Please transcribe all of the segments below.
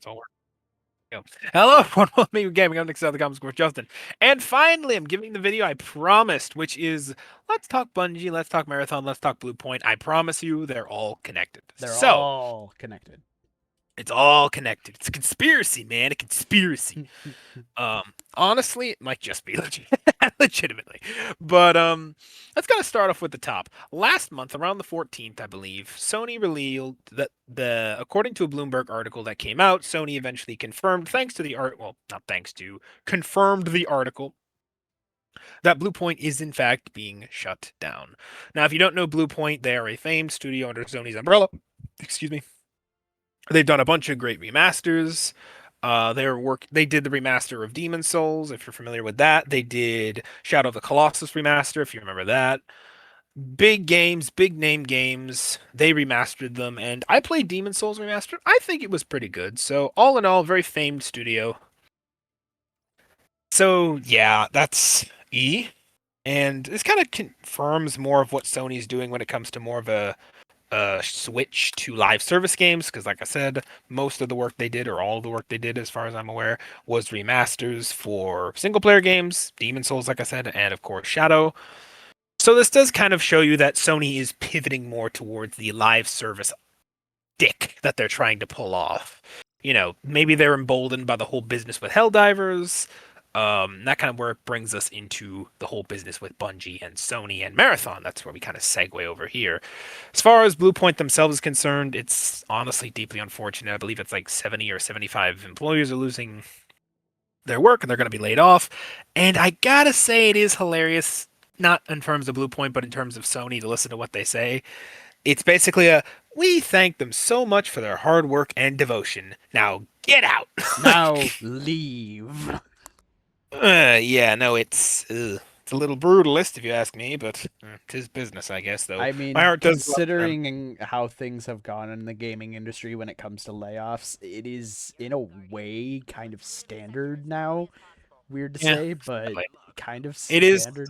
It's all work. Go. Hello, everyone. Welcome to Gaming. I'm Nick South, the Comics with Justin. And finally, I'm giving the video I promised, which is let's talk Bungie, let's talk Marathon, let's talk Blue Point. I promise you, they're all connected. They're So, all connected. it's all connected. It's a conspiracy, man. A conspiracy. Honestly, it might just be legitimately. But let's kind of start off with the top. Last month, around the 14th, I believe, Sony revealed that according to a Bloomberg article that came out, Sony eventually confirmed, thanks to the art, well, not thanks to, confirmed the article that Bluepoint is in fact being shut down. Now, if you don't know Bluepoint, they are a famed studio under Sony's umbrella. Excuse me. They've done a bunch of great remasters. They did the remaster of Demon Souls, if you're familiar with that. They did Shadow of the Colossus remaster, if you remember that. Big games, big name games. They remastered them, and I played Demon Souls remastered. I think it was pretty good. So all in all, very famed studio. So yeah, that's E. And this kind of confirms more of what Sony's doing when it comes to more of a switch to live service games, because like I said, most of the work they did, or all of the work they did as far as I'm aware, was remasters for single player games, Demon Souls like I said, and of course Shadow. So this does kind of show you that Sony is pivoting more towards the live service dick that they're trying to pull off. You know, maybe they're emboldened by the whole business with Helldivers. That kind of work brings us into the whole business with Bungie and Sony and Marathon. That's where we kind of segue over here. As far as Bluepoint themselves is concerned, it's honestly deeply unfortunate. I believe it's like 70 or 75 employees are losing their work and they're going to be laid off. And I gotta say, it is hilarious, not in terms of Bluepoint, but in terms of Sony, to listen to what they say. It's basically we thank them so much for their hard work and devotion. Now get out. Now leave. Yeah, no, it's a little brutalist if you ask me, but tis business, I guess. Though I my mean, heart does go out to them. considering how things have gone in the gaming industry when it comes to layoffs, it is in a way kind of standard now. Weird to Yeah, say, but definitely. kind of It is. standard.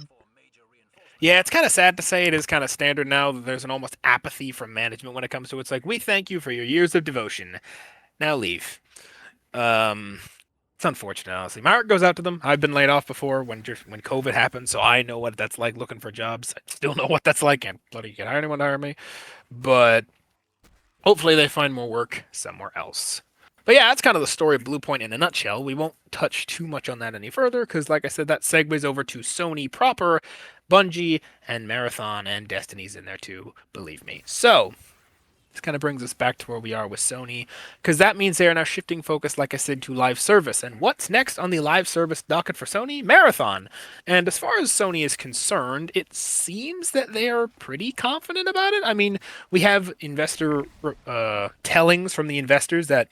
Yeah, it's kind of sad to say it is kind of standard now that there's an almost apathy from management when it comes to it. It's like we thank you for your years of devotion. Now leave. Um, it's unfortunate, honestly. My heart goes out to them. I've been laid off before when COVID happened, so I know what that's like looking for jobs. I still know what that's like. Can't bloody get anyone to hire me, but hopefully they find more work somewhere else. But yeah, that's kind of the story of Bluepoint in a nutshell. We won't touch too much on that any further because, like I said, that segues over to Sony proper, Bungie, and Marathon, and Destiny's in there too, believe me. So, this kind of brings us back to where we are with Sony, because that means they are now shifting focus, like I said, to live service. And what's next on the live service docket for Sony? Marathon. And as far as Sony is concerned, it seems that they are pretty confident about it. I mean, we have investor tellings from the investors that,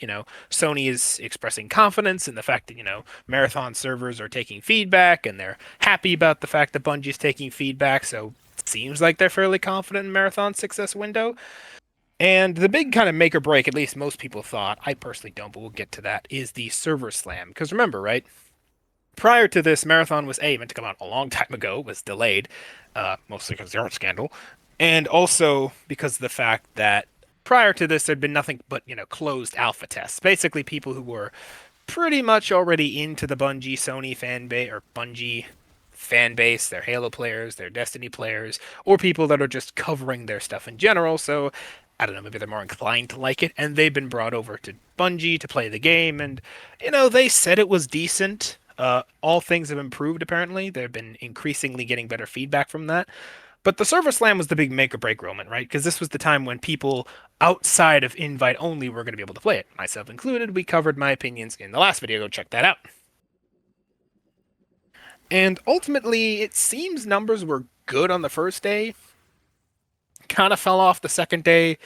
Sony is expressing confidence in the fact that, Marathon servers are taking feedback, and they're happy about the fact that Bungie is taking feedback. So it seems like they're fairly confident in Marathon's success window. And the big kind of make or break, at least most people thought, I personally don't, but we'll get to that, is the server slam. Because remember, right? Prior to this, Marathon was meant to come out a long time ago, was delayed, mostly because of the art scandal, and also because of the fact that prior to this, there'd been nothing but, closed alpha tests. Basically, people who were pretty much already into the Bungie Sony fan base, or Bungie fan base, their Halo players, their Destiny players, or people that are just covering their stuff in general. So I don't know, maybe they're more inclined to like it, and they've been brought over to Bungie to play the game, and they said it was decent. All things have improved apparently. They've been increasingly getting better feedback from that. But the server slam was the big make or break moment, right? Because this was the time when people outside of invite only were going to be able to play it, myself included. We covered my opinions in the last video. Go check that out. And ultimately, it seems numbers were good on the first day. Kind of fell off the second day.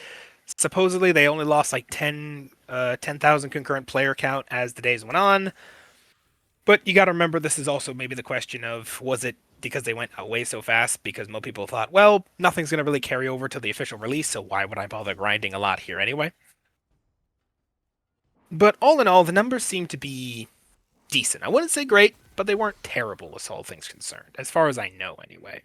Supposedly, they only lost like 10,000 concurrent player count as the days went on. But you got to remember, this is also maybe the question of, was it because they went away so fast? Because most people thought, well, nothing's going to really carry over to the official release, so why would I bother grinding a lot here anyway? But all in all, the numbers seem to be decent. I wouldn't say great, but they weren't terrible as all things concerned, as far as I know anyway.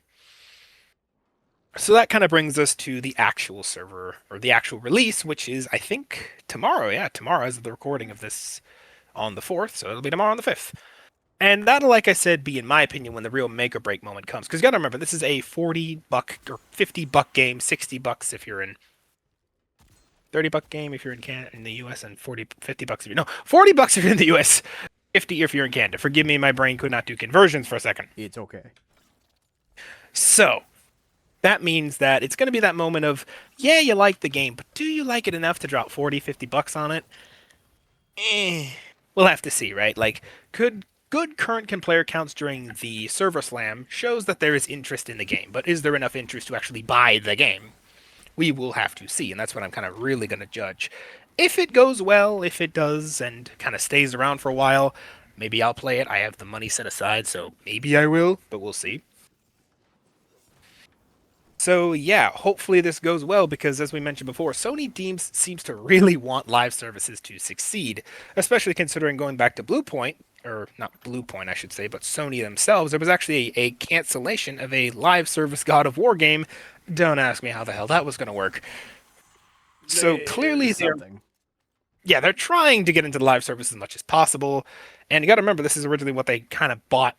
So that kind of brings us to the actual server, or the actual release, which is, I think, tomorrow. Yeah, tomorrow is the recording of this on the 4th, so it'll be tomorrow on the 5th. And that'll, like I said, be, in my opinion, when the real make or break moment comes. Because you gotta remember, this is a $40 or $50 game, $60 if you're in, $30 game if you're in the US, and 40, $50 if you're, no, $40 if you're in the US, 50 if you're in Canada. Forgive me, my brain could not do conversions for a second. It's okay. So, that means that it's going to be that moment of, yeah, you like the game, but do you like it enough to drop 40, $50 on it? We'll have to see, right? Like, good current player counts during the server slam shows that there is interest in the game, but is there enough interest to actually buy the game? We will have to see, and that's what I'm kind of really going to judge. If it goes well, if it does, and kind of stays around for a while, maybe I'll play it. I have the money set aside, so maybe I will, but we'll see. So yeah, hopefully this goes well because as we mentioned before, Sony seems to really want live services to succeed, especially considering going back to Bluepoint, or not Bluepoint I should say, but Sony themselves, there was actually a cancellation of a live service God of War game. Don't ask me how the hell that was going to work. So clearly they're, something. yeah, they're trying to get into the live service as much as possible. And you got to remember this is originally what they kind of bought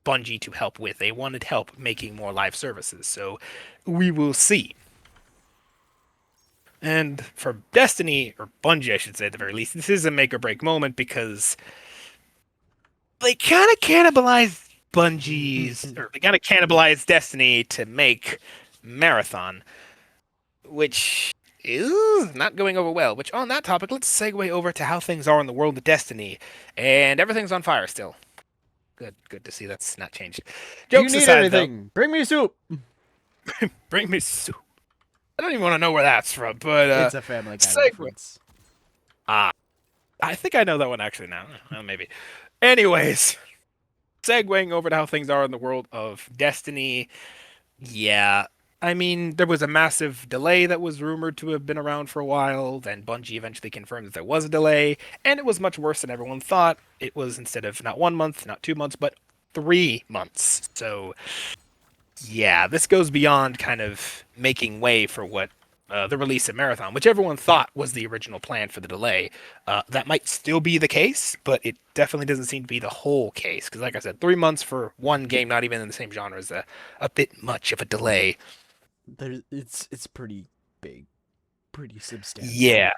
Bungie to help with. They wanted help making more live services, so we will see. And for Destiny, or Bungie, I should say at the very least, this is a make or break moment because they kind of cannibalized Bungie's, or they kind of cannibalized Destiny to make Marathon, which is not going over well. Which, on that topic, let's segue over to how things are in the world of Destiny. And everything's on fire still. Good to see that's not changed. Do you Jokes need aside, though, anything? Bring me soup. bring me soup. I don't even want to know where that's from, but It's a Family Guy segue. reference. Ah, I think I know that one actually now. Well, maybe. Anyways, segueing over to how things are in the world of Destiny. Yeah, I mean, there was a massive delay that was rumored to have been around for a while. Then Bungie eventually confirmed that there was a delay, and it was much worse than everyone thought. It was instead of not 1 month, not 2 months, but 3 months. So, yeah, this goes beyond kind of making way for what the release of Marathon, which everyone thought was the original plan for the delay. That might still be the case, but it definitely doesn't seem to be the whole case. Because, like I said, 3 months for one game, not even in the same genre, is a bit much of a delay. It's pretty big, pretty substantial. Yeah.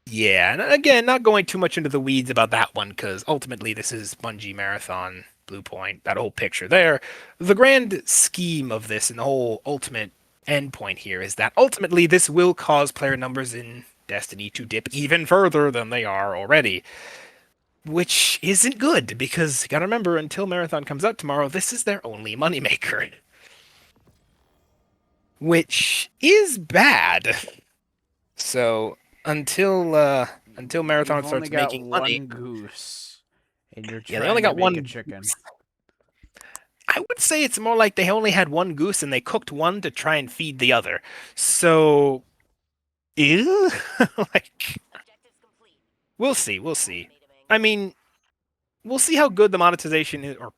Yeah, and again, not going too much into the weeds about that one, because ultimately this is Bungie Marathon, Bluepoint, that whole picture there. The grand scheme of this and the whole ultimate endpoint here is that ultimately this will cause player numbers in Destiny to dip even further than they are already. Which isn't good, because you gotta remember, until Marathon comes out tomorrow, this is their only moneymaker. Which is bad. So until Marathon You've starts only got making one money, goose, and you're yeah, trying they only to got make one a chicken. goose. I would say it's more like they only had one goose and they cooked one to try and feed the other. So, ew? Like, we'll see, we'll see. I mean, we'll see how good the monetization is, or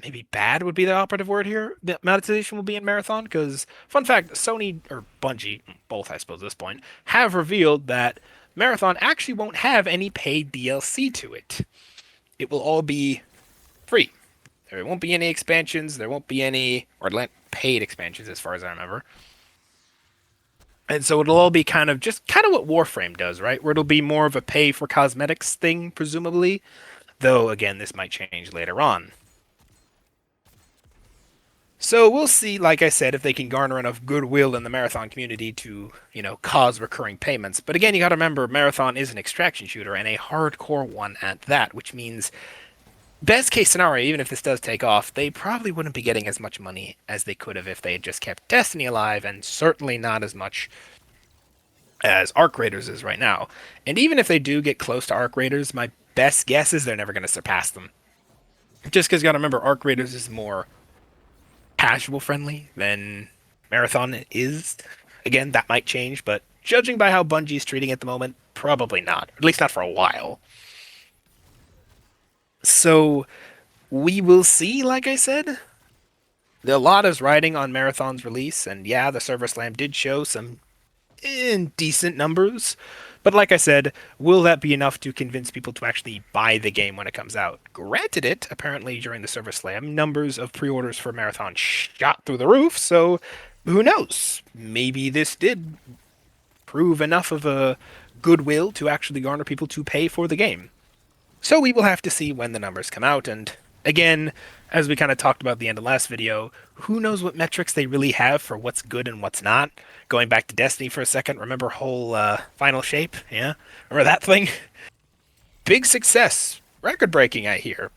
maybe bad would be the operative word here. The monetization will be in Marathon, because, fun fact, Sony, or Bungie, both I suppose at this point, have revealed that Marathon actually won't have any paid DLC to it. It will all be free. There won't be any expansions, there won't be any, or paid expansions as far as I remember. And so it'll all be kind of what Warframe does, right? Where it'll be more of a pay for cosmetics thing, presumably. Though, again, this might change later on. So we'll see, like I said, if they can garner enough goodwill in the Marathon community to, cause recurring payments. But again, you gotta remember, Marathon is an extraction shooter, and a hardcore one at that, which means, best case scenario, even if this does take off, they probably wouldn't be getting as much money as they could have if they had just kept Destiny alive, and certainly not as much as Arc Raiders is right now. And even if they do get close to Arc Raiders, my best guess is they're never going to surpass them. Just because you got to remember, Arc Raiders is more casual friendly than Marathon is. Again, that might change, but judging by how Bungie's treating it at the moment, probably not. At least not for a while. So we will see, like I said. A lot is riding on Marathon's release, and yeah, the server slam did show some decent numbers. But like I said, will that be enough to convince people to actually buy the game when it comes out? Granted, it apparently during the server slam, numbers of pre-orders for Marathon shot through the roof. So who knows? Maybe this did prove enough of a goodwill to actually garner people to pay for the game. So we will have to see when the numbers come out. And again, as we kind of talked about at the end of last video, who knows what metrics they really have for what's good and what's not. Going back to Destiny for a second, remember whole final shape? Yeah? Remember that thing? Big success. Record breaking, I hear.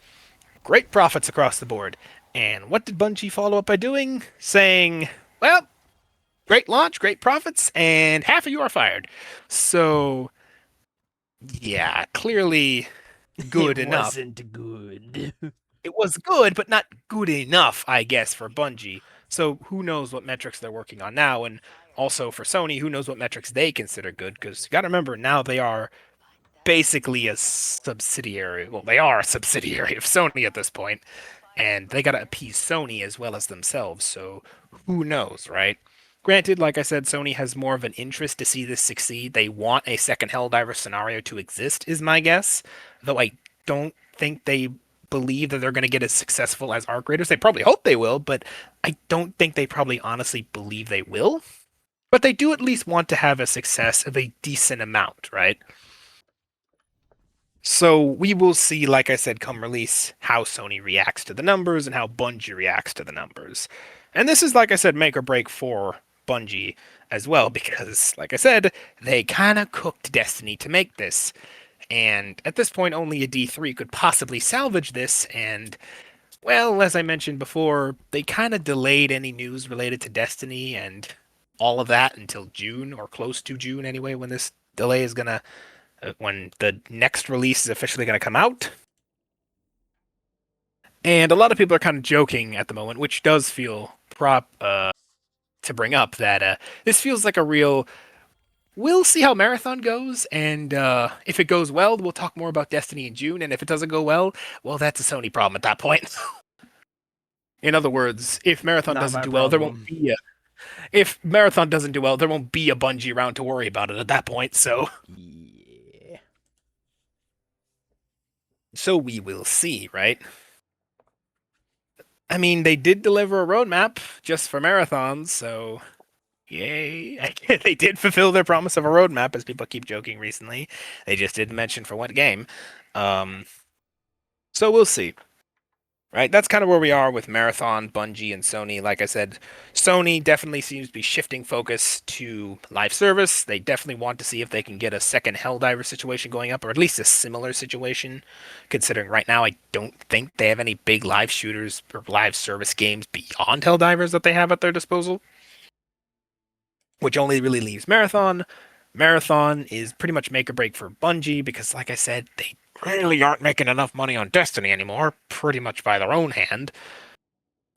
Great profits across the board. And what did Bungie follow up by doing? Saying, well, great launch, great profits, and half of you are fired. So, yeah, clearly It good enough. wasn't good. It was good, but not good enough, I guess, for Bungie. So who knows what metrics they're working on now, and also for Sony, who knows what metrics they consider good? Because you got to remember now they are basically a subsidiary. Well, they are a subsidiary of Sony at this point, and they got to appease Sony as well as themselves. So who knows, right? Granted, like I said, Sony has more of an interest to see this succeed. They want a second Helldiver scenario to exist, is my guess. Though I don't think they believe that they're going to get as successful as Arc Raiders. They probably hope they will, but I don't think they probably honestly believe they will. But they do at least want to have a success of a decent amount, right? So we will see, like I said, come release, how Sony reacts to the numbers and how Bungie reacts to the numbers. And this is, like I said, make or break for Bungie as well, because, like I said, they kind of cooked Destiny to make this. And at this point, only a D3 could possibly salvage this. And, well, as I mentioned before, they kind of delayed any news related to Destiny and all of that until June, or close to June anyway, when this delay is going to when the next release is officially going to come out. And a lot of people are kind of joking at the moment, which does feel to bring up that this feels like a real. We'll see how Marathon goes, and if it goes well, we'll talk more about Destiny in June. And if it doesn't go well, well, that's a Sony problem at that point. In other words, if Marathon Not doesn't my do well, there won't problem. be a. If Marathon doesn't do well, there won't be a Bungie round to worry about it at that point. Yeah. So we will see, right? I mean, they did deliver a roadmap just for marathons, so yay. They did fulfill their promise of a roadmap, as people keep joking recently. They just didn't mention for what game. Um, so we'll see. Right, that's kind of where we are with Marathon, Bungie, and Sony. Like I said, Sony definitely seems to be shifting focus to live service. They definitely want to see if they can get a second Helldiver situation going up, or at least a similar situation, considering right now I don't think they have any big live shooters or live service games beyond Helldivers that they have at their disposal, which only really leaves Marathon. Marathon is pretty much make or break for Bungie because, like I said, they really aren't making enough money on Destiny anymore, pretty much by their own hand.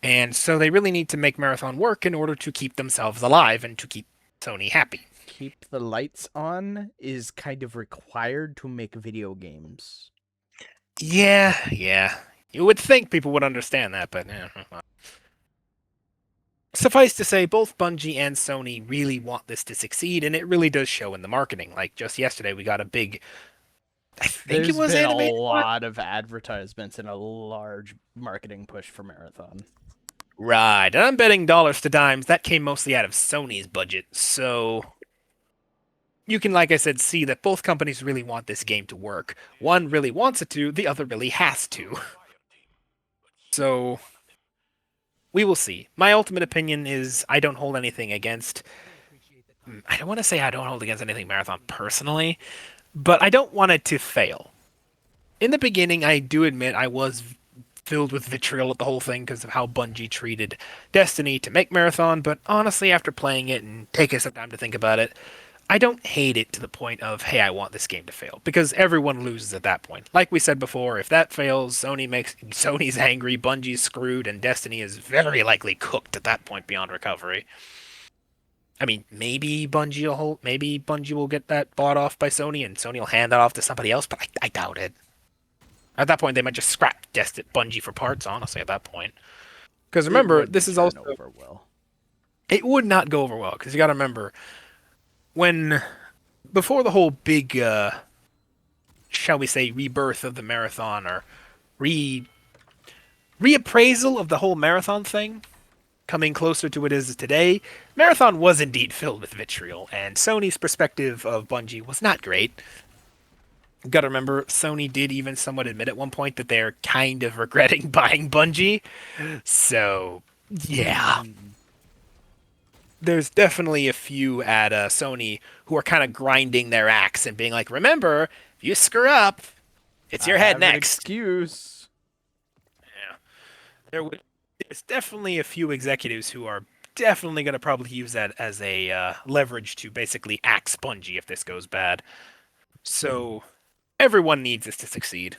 And so they really need to make Marathon work in order to keep themselves alive and to keep Sony happy. Keep the lights on is kind of required to make video games. Yeah. You would think people would understand that, but well. Suffice to say, both Bungie and Sony really want this to succeed, and it really does show in the marketing. Like just yesterday, we got a big, I think it There's was been a animated one. lot of advertisements and a large marketing push for Marathon. Right, and I'm betting dollars to dimes that came mostly out of Sony's budget. So you can, like I said, see that both companies really want this game to work. One really wants it to, the other really has to. So we will see. My ultimate opinion is I don't hold anything against. I don't want to say I don't hold against anything Marathon personally, but I don't want it to fail. In the beginning, I do admit I was filled with vitriol at the whole thing because of how Bungie treated Destiny to make Marathon, but honestly, after playing it and taking some time to think about it, I don't hate it to the point of, hey, I want this game to fail, because everyone loses at that point. Like we said before, if that fails, Sony's angry, Bungie's screwed, and Destiny is very likely cooked at that point beyond recovery. I mean, maybe Bungie will get that bought off by Sony, and Sony will hand that off to somebody else, but I doubt it. At that point, they might just scrap Bungie for parts, honestly, at that point. Because It remember, this wouldn't is turn also over well. it would not go over well. Because you got to remember when before the whole big, shall we say, rebirth of the marathon or re reappraisal of the whole marathon thing, coming closer to what it is today, Marathon was indeed filled with vitriol, and Sony's perspective of Bungie was not great. Gotta remember, Sony did even somewhat admit at one point that they're kind of regretting buying Bungie. So, yeah. There's definitely a few at Sony who are kind of grinding their axe and being like, remember, if you screw up, it's I your head have an next. excuse. Yeah. There's definitely a few executives who are definitely going to probably use that as a leverage to basically axe Bungie if this goes bad. So everyone needs this to succeed.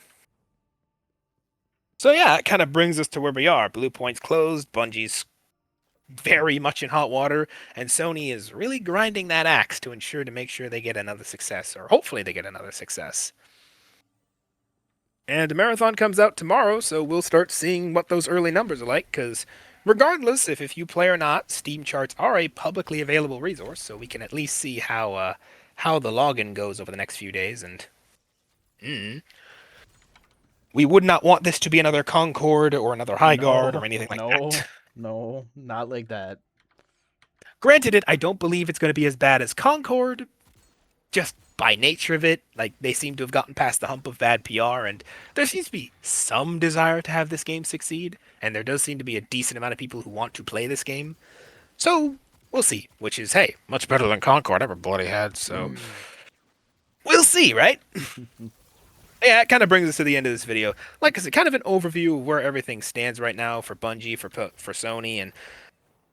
So yeah, it kind of brings us to where we are. Blue Point's closed, Bungie's very much in hot water, and Sony is really grinding that axe to ensure to make sure they get another success, or hopefully they get another success. And the marathon comes out tomorrow, so we'll start seeing what those early numbers are like, because regardless if you play or not, Steam charts are a publicly available resource, so we can at least see how the login goes over the next few days, and we would not want this to be another Concord or another High Guard or No, anything like that. no, not like that. Granted, I don't believe it's going to be as bad as Concord, just by nature of it. Like, they seem to have gotten past the hump of bad PR, and there seems to be some desire to have this game succeed, and there does seem to be a decent amount of people who want to play this game. So, we'll see. Which is, hey, much better than Concord ever bloody had, so we'll see, right? Yeah, it kind of brings us to the end of this video. Like I said, kind of an overview of where everything stands right now for Bungie, for Sony, and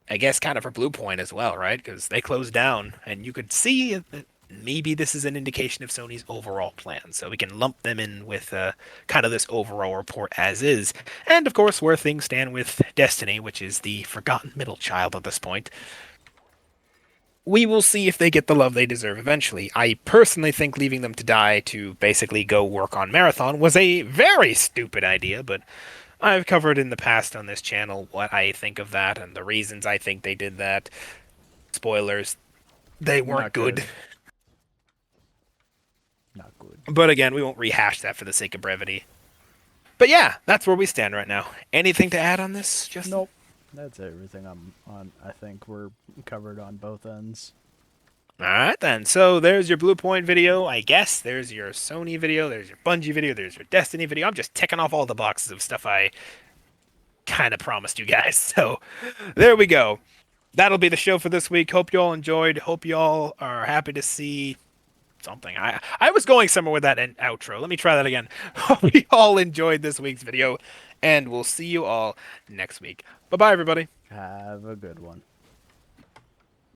I guess kind of for Bluepoint as well, right? Because they closed down, and you could see that maybe this is an indication of Sony's overall plan. So we can lump them in with kind of this overall report as is. And of course, where things stand with Destiny, which is the forgotten middle child at this point. We will see if they get the love they deserve eventually. I personally think leaving them to die to basically go work on Marathon was a very stupid idea, but I've covered in the past on this channel what I think of that and the reasons I think they did that. Spoilers, they weren't Not good. good. Not good. But again, we won't rehash that for the sake of brevity. But yeah, that's where we stand right now. Anything to add on this, Justin? Nope. That's everything I'm on. I think we're covered on both ends. Alright then, so there's your Blue Point video, I guess. There's your Sony video, there's your Bungie video, there's your Destiny video. I'm just ticking off all the boxes of stuff I kind of promised you guys. So there we go. That'll be the show for this week. Hope you all enjoyed. Hope you all are happy to see something. I was going somewhere with that outro. Let me try that again. Hope you all enjoyed this week's video, and we'll see you all next week. Bye-bye, everybody. Have a good one.